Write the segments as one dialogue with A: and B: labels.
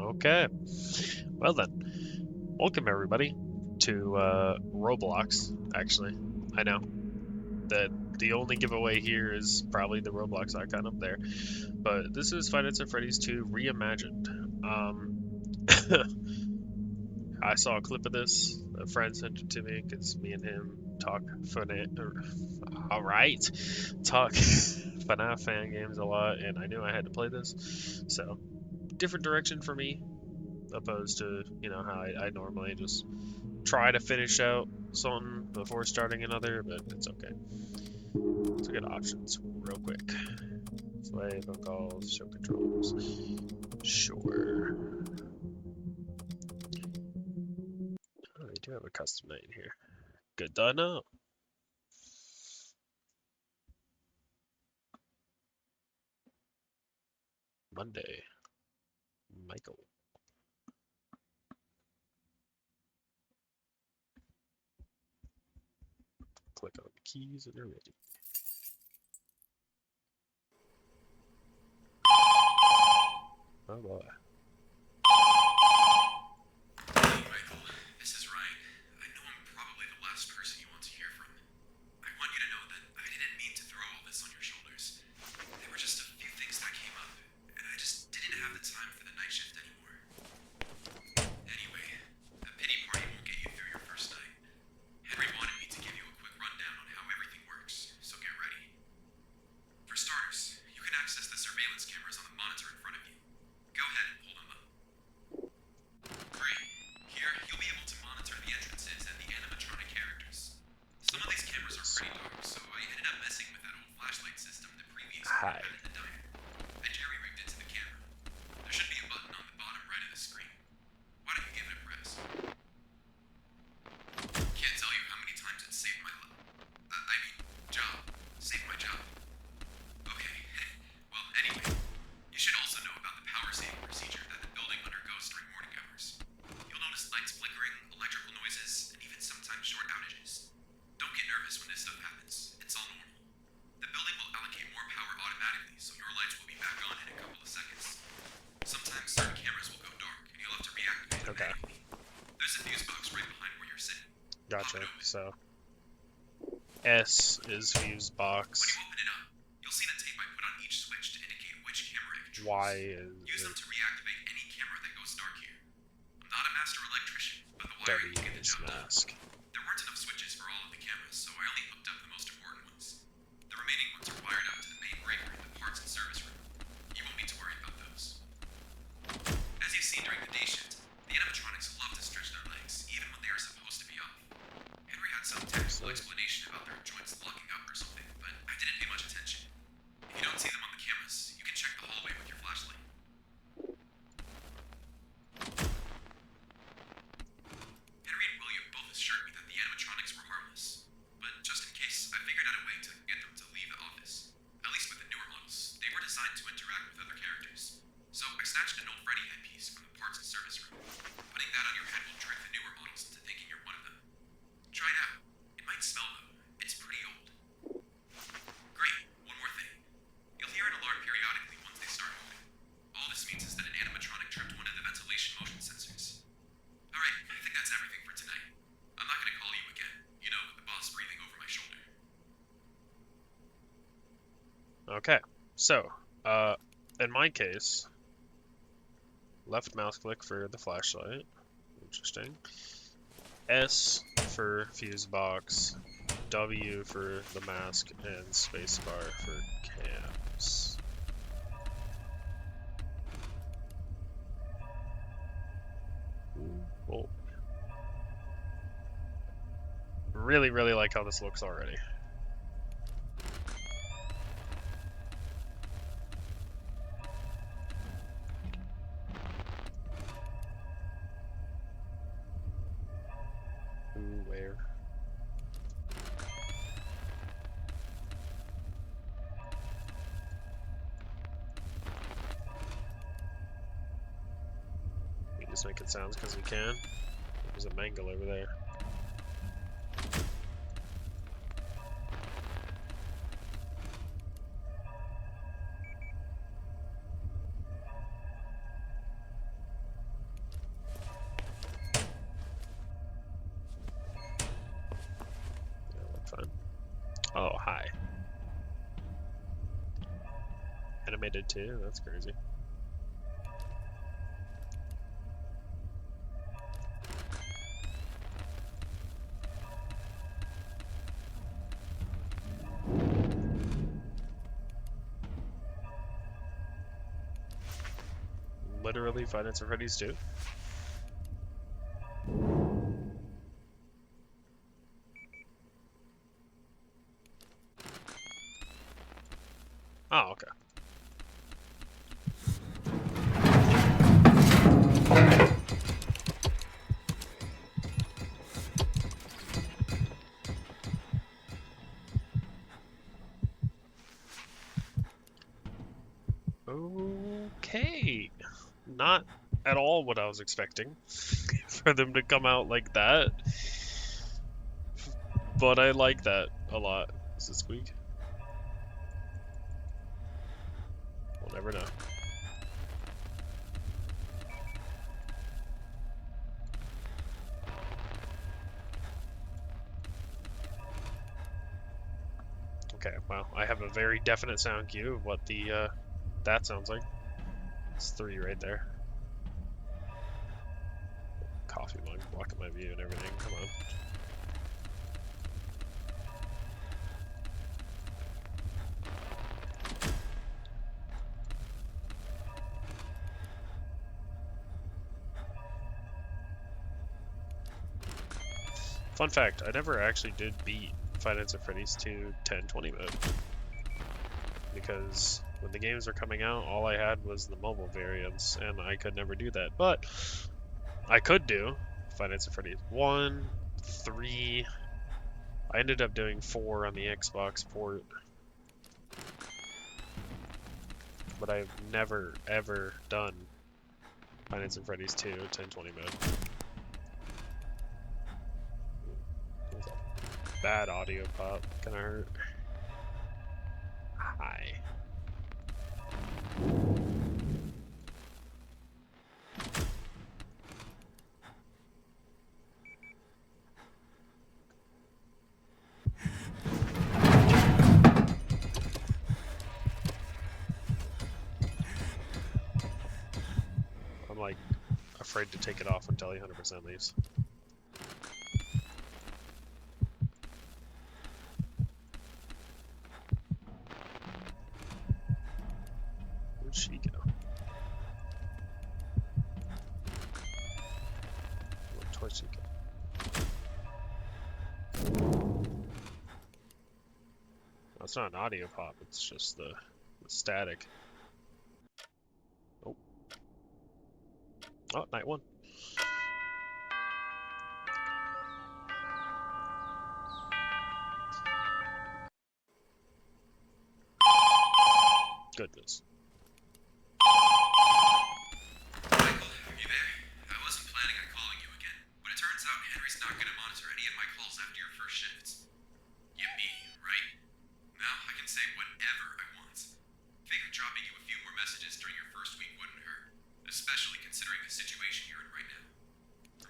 A: Okay. Well then, welcome everybody to Roblox. Actually, I know that the only giveaway here is probably the Roblox icon up there, but this is Five Nights at Freddy's 2 Reimagined. I saw a clip of this. A friend sent it to me because me and him talk talk FNAF fan games a lot, and I knew I had to play this. So, different direction for me, opposed to how I normally just try to finish out something before starting another, but it's okay. Let's look at options real quick. Play, phone calls, show controls. Sure. Oh, they do have a custom name here. Good to know. Monday. Michael. Click on the keys and they're ready. Oh boy.
B: Hey, Michael, this is Ryan. I know I'm probably the last person you want to hear from. I want you to know that I didn't mean to throw all this on your shoulders. There were just a few things that came up, and I just didn't have the time for the night shift anymore. Anyway, a pity party won't get you through your first night. Henry wanted me to give you a quick rundown on how everything works, so get ready. For starters, you can access the surveillance cameras on the monitor in front of you. Go ahead and pull them up. Great. Here, you'll be able to monitor the entrances and the animatronic characters. Some of these cameras are pretty dark, so I ended up messing with that old flashlight system the previous owner had in the diner. I jerry-rigged it to the camera. There should be a button on the bottom right of the screen. Why don't you give it a press? Can't tell you how many times it saved my job. Saved my job. Okay. Well, anyway, you should also know about the power saving procedure that the building undergoes during morning hours. You'll notice lights flickering, electrical noises, and even sometimes short outages. Don't get nervous when this stuff happens. It's all normal. The building will allocate more power automatically, so your lights will be back on in a couple of seconds. Sometimes certain cameras will go dark, and you'll have to reactivate them manually. There's a fuse box right behind where you're sitting.
A: Gotcha. So S is fuse box.
B: When you open it up, you'll see the tape I put on each switch to indicate which camera it controls.
A: Y is
B: Use them to reactivate any camera that goes dark here. I'm not a master electrician, but the wiring will get the job done. There weren't enough switches for all of the cameras, so I only hooked up the most important ones. The remaining ones are wired up to the main breaker in the parts and service room. You won't need to worry about those. As you've seen during the day shift, the animatronics love to stretch their legs, even when they are supposed to be off. Henry had some technical explanation about their joints locking up or something, but I didn't pay much attention. If you don't see them on the cameras, you can check the hallway with your flashlight. Henry and William both assured me that the animatronics were harmless, but just in case, I figured out a way to get them to leave the office. At least with the newer models, they were designed to interact with other characters. So I snatched an old Freddy headpiece from the parts and service room. Putting that on your head will trick the newer models into thinking you're one of them. Try it out. It might smell though. It's pretty old. Great. One more thing. You'll hear an alarm periodically once they start moving. All this means is that an animatronic tripped one of the ventilation motion sensors. Alright, I think that's everything for tonight. I'm not gonna call you again. You know, with the boss breathing over my shoulder.
A: okay. So, in my case, left mouse click for the flashlight. Interesting. S for fuse box, W for the mask, and spacebar for cams. Oh. Really, really like how this looks already. Where? We just making sounds because we can. There's a mangle over there. animated too. That's crazy. Literally Five Nights at Freddy's too. Oh, okay. Okay. Not at all what I was expecting for them to come out like that. But I like that a lot. Is it Squeak? We'll never know. Okay, well, I have a very definite sound cue of what the that sounds like. It's 3 right there. Coffee mug blocking my view and everything. Come on. Fun fact, I never actually did beat Five Nights at Freddy's 2 1020 mode. Because when the games were coming out, all I had was the mobile variants, and I could never do that. But I could do Five Nights at Freddy's 1, 3. I ended up doing 4 on the Xbox port. But I've never, ever done Five Nights at Freddy's 2 1020 mode. Bad audio pop. Kinda hurt. Hi. I'm like afraid to take it off until he 100% leaves. Where'd she go? Where'd she go? No, it's not an audio pop, it's just the static. Oh. Oh, night 1. Goodness.
B: Michael, are you there? I wasn't planning on calling you again, but it turns out Henry's not going to monitor any of my calls after your first shifts. Yippee, right? Now I can say whatever I want. Figured dropping you a few more messages during your first week wouldn't hurt, especially considering the situation you're in right now.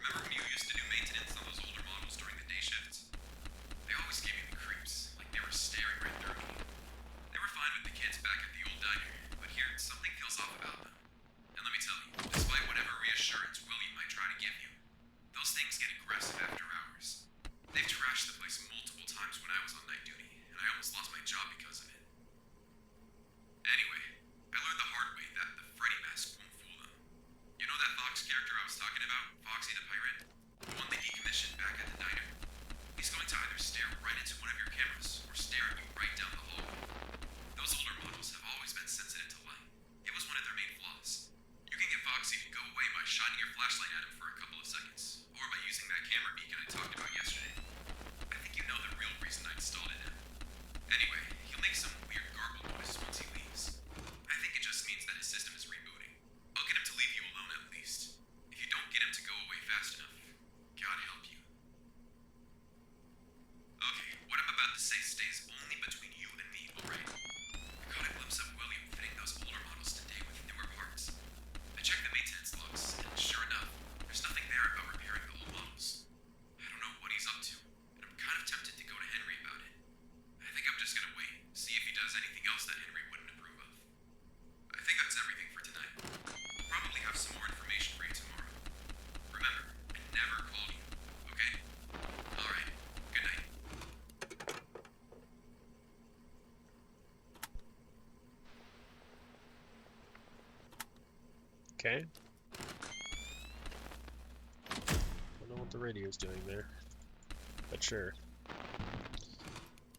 B: Remember when you used to do maintenance on those older models during the day shifts? They always gave me the creeps, like they were staring right through me. They were fine with the kids back at the old diner, but here something feels off about them. And let me tell you, despite whatever reassurance William might try to give you, those things get aggressive after hours. They've trashed the place multiple times when I was on night duty, and I almost lost my job because of it. Anyway, I learned the hard way that the Freddy mask won't fool them. You know that Fox character I was talking about, Foxy the Pirate? The one they decommissioned back at the diner? He's going to either stare right into one of your cameras, or stare at you right down the hallway. Those older models have always been sensitive to light. It was one of their main flaws. You can get Foxy to go away by shining your flashlight at him for a couple of seconds, or by using that camera beacon I talked about yesterday. I think you know the real reason I installed it in. Anyway, he'll make some weird gargle noises once he leaves. I think it just means that his system is rebooting. I'll get him to leave you alone at least. If you don't get him to go away fast enough, God help you. Okay, what I'm about to say stays only between you and me,
A: Okay. Don't know what the radio's doing there, but sure.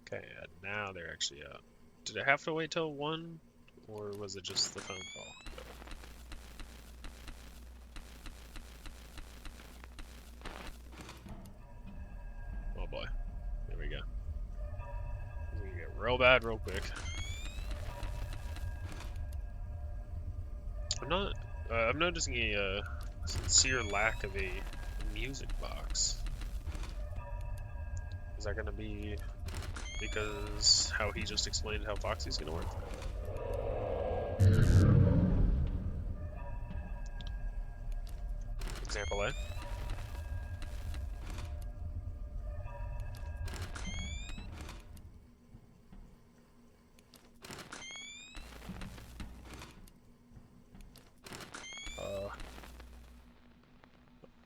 A: Okay, now they're actually out. Did I have to wait till 1, or was it just the phone call? Oh boy. There we go. This is gonna get real bad real quick. I'm noticing a sincere lack of a music box. Is that gonna be because how he just explained how Foxy's gonna work? Example A.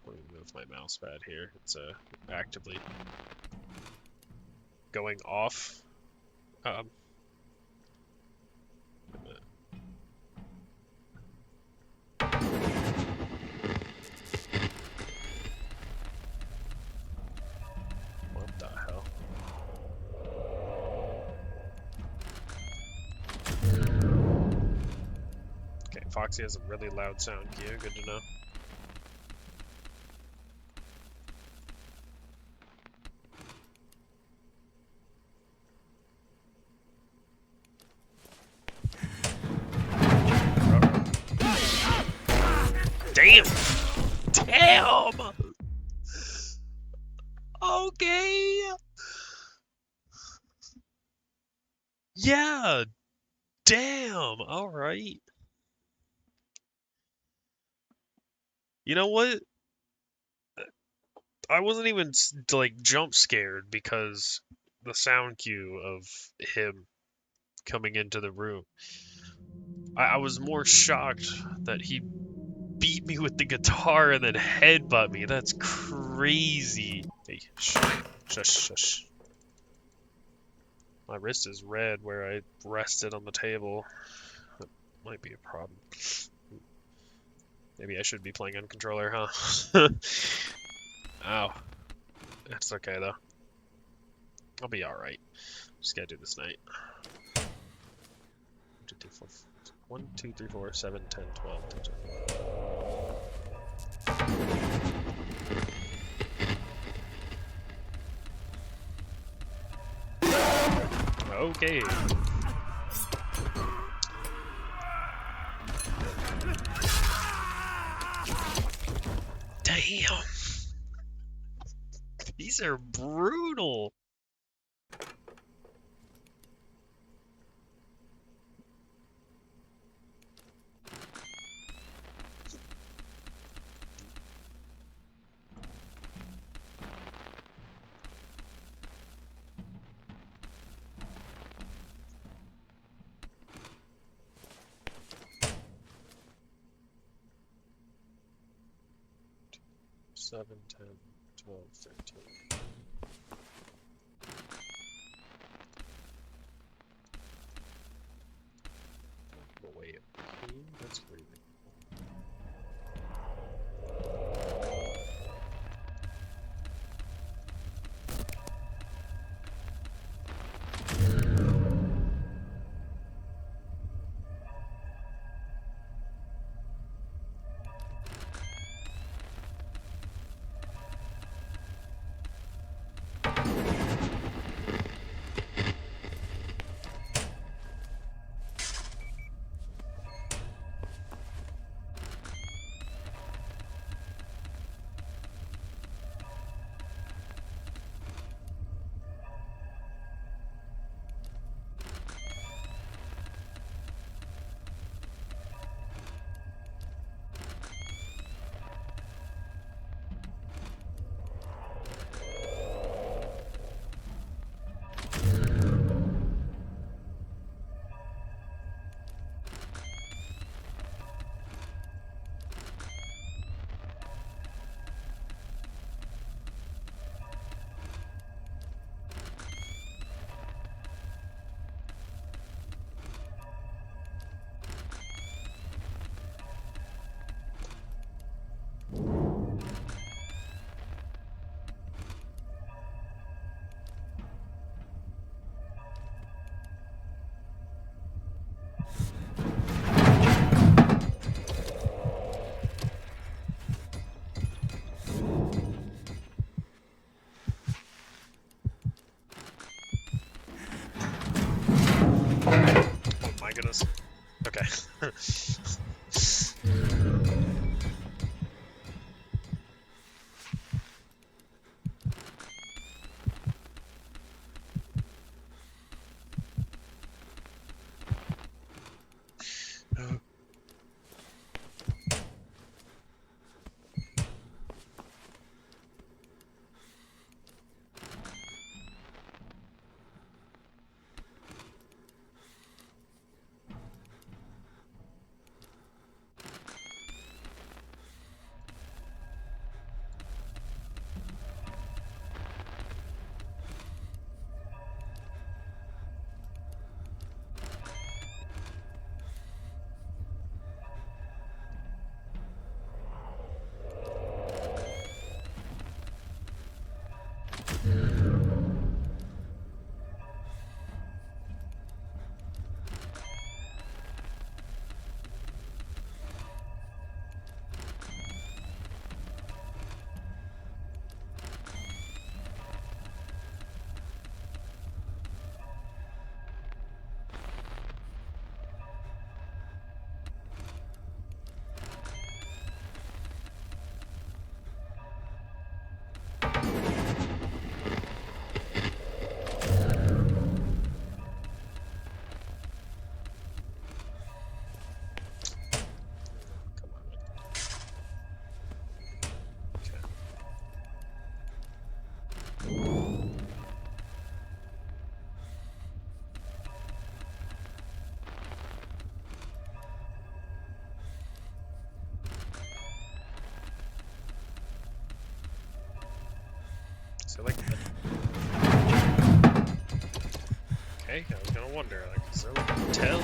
A: Let me move my mouse pad here. It's actively going off. Um, what the hell? Okay, Foxy has a really loud sound cue. Good to know. Damn! Damn! Okay! Yeah! Damn! Alright. You know what? I wasn't even like jump scared because the sound cue of him coming into the room. I was more shocked that he beat me with the guitar and then headbutt me. That's crazy. Hey, shush, shush. My wrist is red where I rested on the table. That might be a problem. Maybe I should be playing on controller, huh? Ow. That's okay though. I'll be alright. Just gotta do this night. 1, 2, 3, 4, 7, 10, 12, 13. Okay. Damn. These are brutal. Seven, 10, 12, 13. But wait, that's breathing. goodness. Okay. Come on. Okay. So like that. Okay, I was gonna wonder, like, is there like a tell?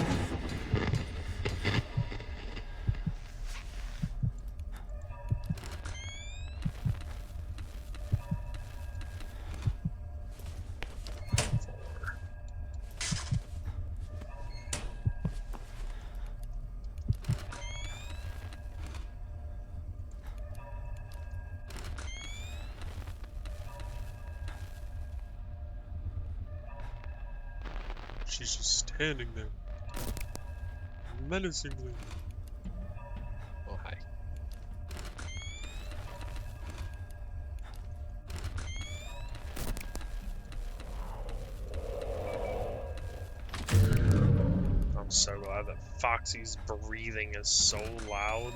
A: She's just standing there, menacingly. Oh, hi. I'm so glad that Foxy's breathing is so loud.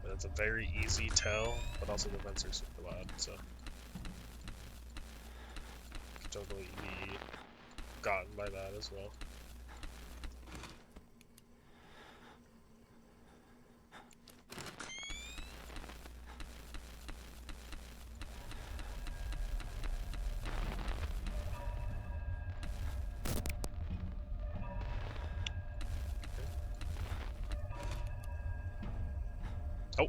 A: But it's a very easy tell, but also the vents are super loud, so. Could totally be gotten by that as well. Oh.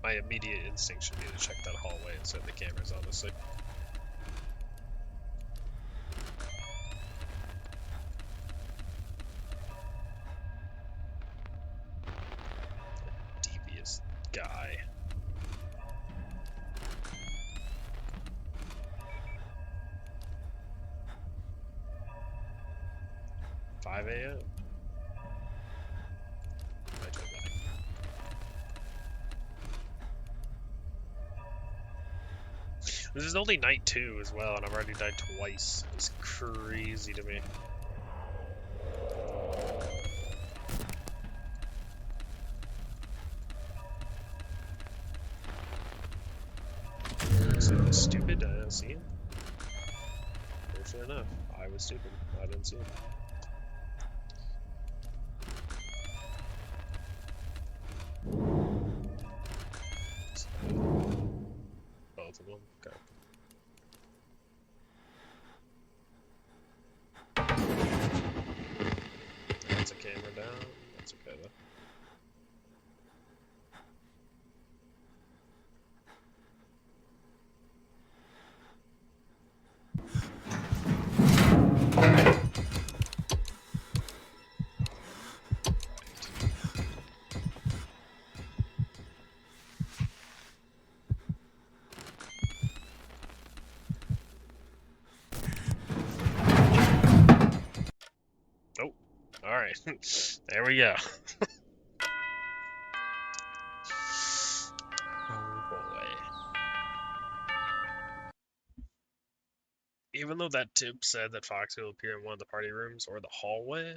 A: My immediate instinct should be to check that hallway instead of the cameras, honestly. Devious guy. 5 a.m. This is only night 2 as well, and I've already died twice. It's crazy to me. So he's stupid, I didn't see him. Fortunate enough, I was stupid. I didn't see him. Both of them. Okay. That's a camera down. That's okay though. There we go. Oh boy. Even though that tip said that Foxy will appear in one of the party rooms or the hallway,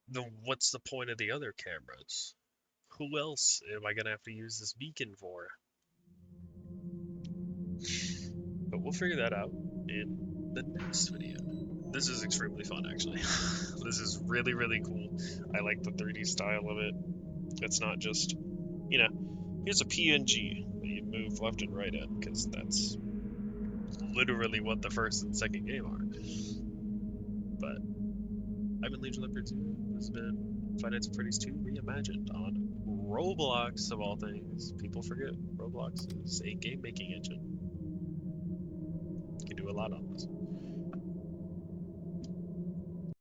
A: then what's the point of the other cameras? Who else am I gonna have to use this beacon for? But we'll figure that out in the next video. This is extremely fun, actually. This is really, really cool. I like the 3D style of it. It's not just, here's a PNG that you move left and right in, because that's literally what the first and second game are. But I've been Legion Leopard 2. This has been Five Nights at Freddy's 2 Reimagined on Roblox, of all things. People forget Roblox is a game making engine. You can do a lot on this.